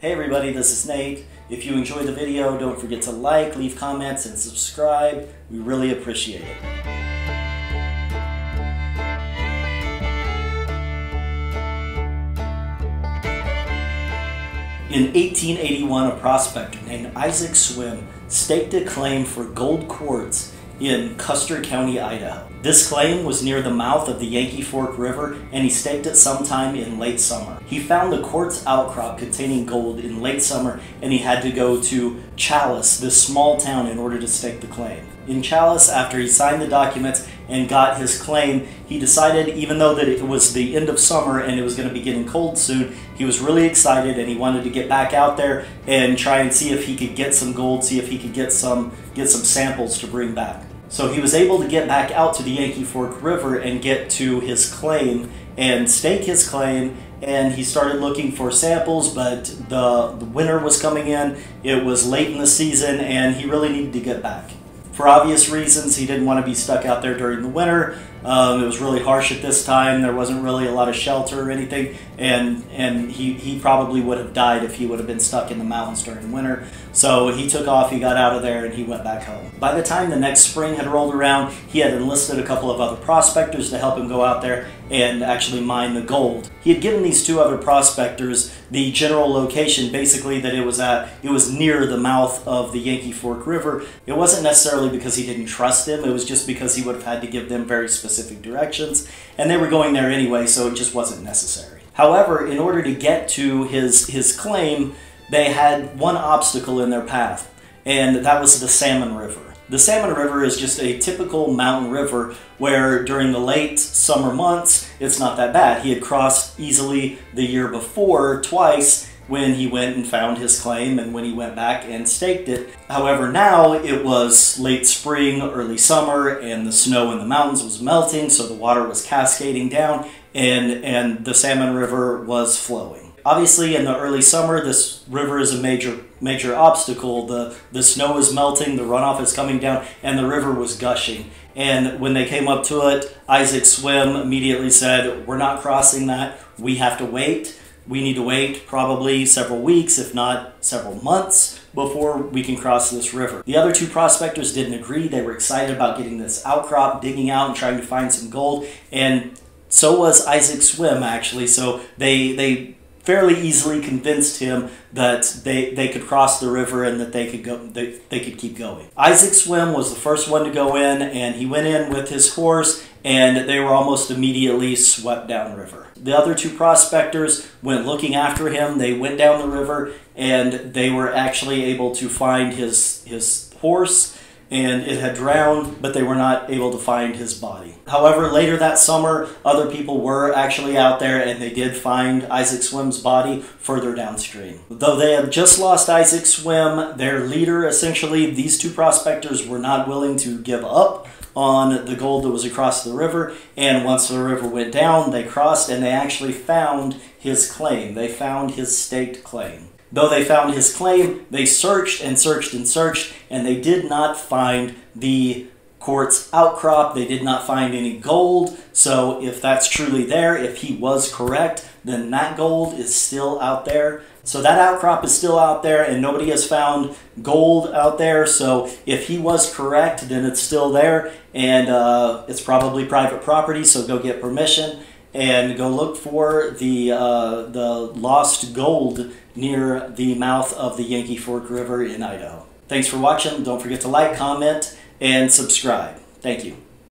Hey everybody, this is Nate. If you enjoyed the video, don't forget to like, leave comments, and subscribe. We really appreciate it. In 1881, a prospector named Isaac Swim staked a claim for gold quartz in Custer County, Idaho. This claim was near the mouth of the Yankee Fork River, and he staked it sometime in late summer. He found the quartz outcrop containing gold in late summer, and he had to go to Chalice, this small town, in order to stake the claim. In Chalice, after he signed the documents and got his claim, he decided, even though that it was the end of summer and it was going to be getting cold soon, he was really excited and he wanted to get back out there and try and see if he could get some gold, see if he could get some samples to bring back. So he was able to get back out to the Yankee Fork River and get to his claim and stake his claim, and he started looking for samples, but the winter was coming in, it was late in the season, and he really needed to get back. For obvious reasons, he didn't want to be stuck out there during the winter. It was really harsh at this time. There wasn't really a lot of shelter or anything, and he probably would have died if he would have been stuck in the mountains during winter. So he took off, he got out of there, and he went back home. By the time the next spring had rolled around, he had enlisted a couple of other prospectors to help him go out there and actually mine the gold. He had given these two other prospectors the general location, basically that it was near the mouth of the Yankee Fork River. It wasn't necessarily because he didn't trust them, it was just because he would have had to give them very specific directions, and they were going there anyway, so it just wasn't necessary. However, in order to get to his claim, they had one obstacle in their path, and that was the Salmon River. The Salmon River is just a typical mountain river where during the late summer months, it's not that bad. He had crossed easily the year before twice when he went and found his claim and when he went back and staked it. However, now it was late spring, early summer, and the snow in the mountains was melting, so the water was cascading down, and the Salmon River was flowing. Obviously, in the early summer, this river is a major obstacle. The snow is melting, the runoff is coming down, and the river was gushing. And when they came up to it, Isaac Swim immediately said, "We're not crossing that. We have to wait. We need to wait probably several weeks, if not several months, before we can cross this river." The other two prospectors didn't agree. They were excited about getting this outcrop, digging out and trying to find some gold, and so was Isaac Swim, actually. So they fairly easily convinced him that they could cross the river and that they could keep going. Isaac Swim was the first one to go in, and he went in with his horse, and they were almost immediately swept downriver. The other two prospectors went looking after him. They went down the river, and they were actually able to find his horse, and it had drowned, but they were not able to find his body. However, later that summer, other people were actually out there, and they did find Isaac Swim's body further downstream. Though they had just lost Isaac Swim, their leader, essentially, these two prospectors were not willing to give up on the gold that was across the river, and once the river went down, they crossed, and they actually found his claim. They found his staked claim. Though they found his claim, they searched and searched and searched, and they did not find the quartz outcrop. They did not find any gold. So if that's truly there, if he was correct, then that gold is still out there. So that outcrop is still out there, and nobody has found gold out there. So if he was correct, then it's still there, and it's probably private property, so go get permission and go look for the lost gold near the mouth of the Yankee Fork River in Idaho. Thanks for watching. Don't forget to like, comment, and subscribe. Thank you.